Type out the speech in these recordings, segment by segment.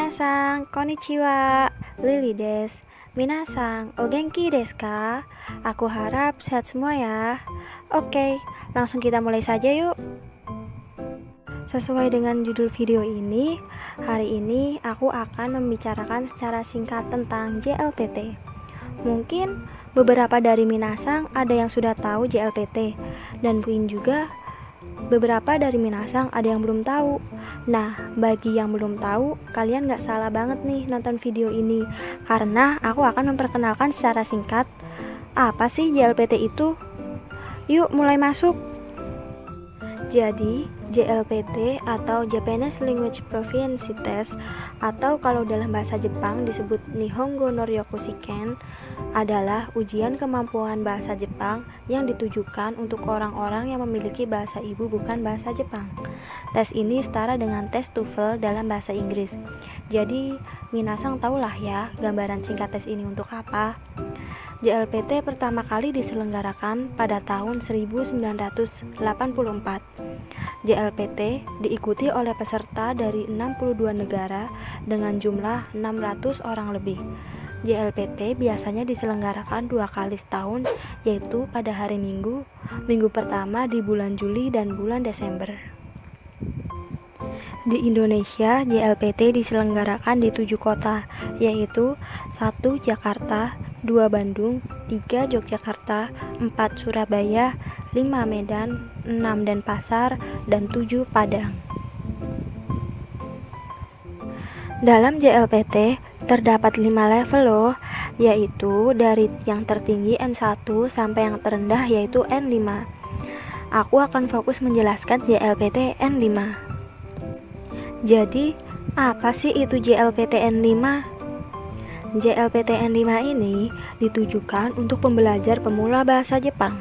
Minasan, konnichiwa, Lily des. Minasan, o genki desu ka? Aku harap sehat semua ya. Oke, langsung kita mulai saja yuk. Sesuai dengan judul video ini, hari ini aku akan membicarakan secara singkat tentang JLPT. Mungkin beberapa dari Minasan ada yang sudah tahu JLPT, dan mungkin juga beberapa dari Minasan ada yang belum tahu. Nah, bagi yang belum tahu, kalian gak salah banget nih nonton video ini, karena aku akan memperkenalkan secara singkat apa sih JLPT itu. Yuk mulai masuk. Jadi, JLPT atau Japanese Language Proficiency Test, atau kalau dalam bahasa Jepang disebut Nihongo no Ryoku Shiken, adalah ujian kemampuan bahasa Jepang yang ditujukan untuk orang-orang yang memiliki bahasa ibu bukan bahasa Jepang. Tes ini setara dengan tes TOEFL dalam bahasa Inggris. Jadi, Minasan tahulah ya gambaran singkat tes ini untuk apa. JLPT pertama kali diselenggarakan pada tahun 1984. JLPT diikuti oleh peserta dari 62 negara dengan jumlah 600 orang lebih. JLPT biasanya diselenggarakan 2 kali setahun, yaitu pada hari Minggu pertama di bulan Juli dan bulan Desember. Di Indonesia, JLPT diselenggarakan di 7 kota, yaitu 1 Jakarta, 2 Bandung, 3 Yogyakarta, 4 Surabaya, 5 Medan, 6 Denpasar, dan 7 Padang. Dalam JLPT terdapat 5 level loh, yaitu dari yang tertinggi N1 sampai yang terendah yaitu N5. Aku akan fokus menjelaskan JLPT N5. Jadi, apa sih itu JLPT N5? JLPT N5 ini ditujukan untuk pembelajar pemula bahasa Jepang.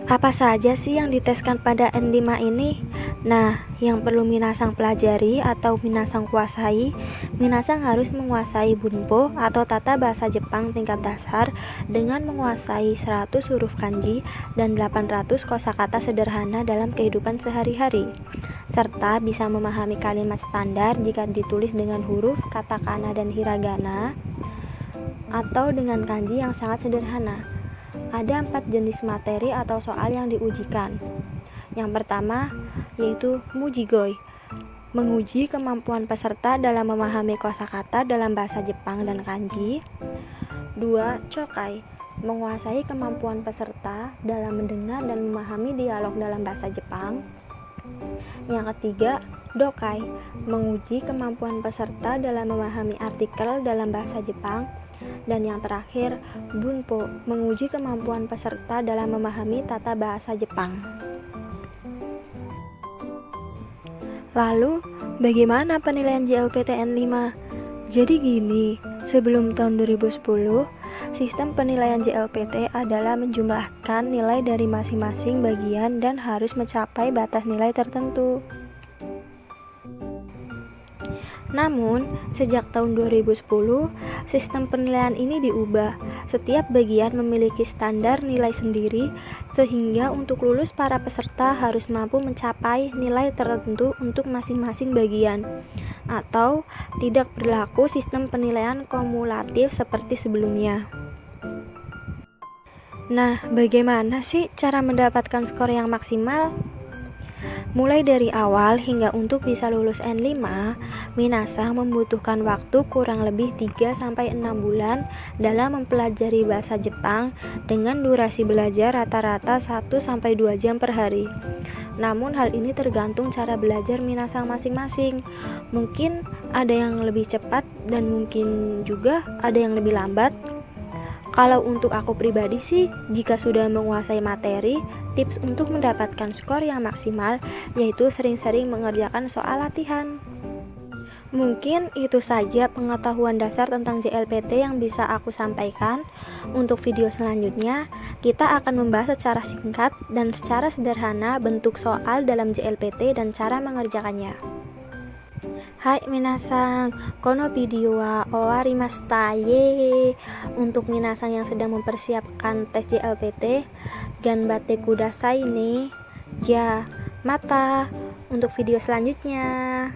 Apa saja sih yang diteskan pada N5 ini? Nah, yang perlu Minasan pelajari atau Minasan kuasai, Minasan harus menguasai bunpo atau tata bahasa Jepang tingkat dasar dengan menguasai 100 huruf kanji dan 800 kosakata sederhana dalam kehidupan sehari-hari, serta bisa memahami kalimat standar jika ditulis dengan huruf katakana dan hiragana atau dengan kanji yang sangat sederhana. Ada 4 jenis materi atau soal yang diujikan. Yang pertama yaitu Mujigoi, menguji kemampuan peserta dalam memahami kosakata dalam bahasa Jepang dan kanji. 2. Chokai, menguasai kemampuan peserta dalam mendengar dan memahami dialog dalam bahasa Jepang. Yang ketiga, Dokai, menguji kemampuan peserta dalam memahami artikel dalam bahasa Jepang. Dan yang terakhir, Bunpo, menguji kemampuan peserta dalam memahami tata bahasa Jepang. Lalu, bagaimana penilaian JLPT N5? Jadi gini, sebelum tahun 2010, sistem penilaian JLPT adalah menjumlahkan nilai dari masing-masing bagian dan harus mencapai batas nilai tertentu. Namun, sejak tahun 2010, sistem penilaian ini diubah. Setiap bagian memiliki standar nilai sendiri, sehingga untuk lulus para peserta harus mampu mencapai nilai tertentu untuk masing-masing bagian, atau tidak berlaku sistem penilaian kumulatif seperti sebelumnya. Nah, bagaimana sih cara mendapatkan skor yang maksimal? Mulai dari awal hingga untuk bisa lulus N5, Minasan membutuhkan waktu kurang lebih 3-6 bulan dalam mempelajari bahasa Jepang dengan durasi belajar rata-rata 1-2 jam per hari. Namun hal ini tergantung cara belajar Minasan masing-masing. Mungkin ada yang lebih cepat dan mungkin juga ada yang lebih lambat. Kalau untuk aku pribadi sih, jika sudah menguasai materi, tips untuk mendapatkan skor yang maksimal yaitu sering-sering mengerjakan soal latihan. Mungkin itu saja pengetahuan dasar tentang JLPT yang bisa aku sampaikan. Untuk video selanjutnya, kita akan membahas secara singkat dan secara sederhana bentuk soal dalam JLPT dan cara mengerjakannya. Hai minasan, kono video wa owarimashita. Yeay. Untuk minasan yang sedang mempersiapkan tes JLPT, ganbatte kudasai nih. Ja, mata. Untuk video selanjutnya.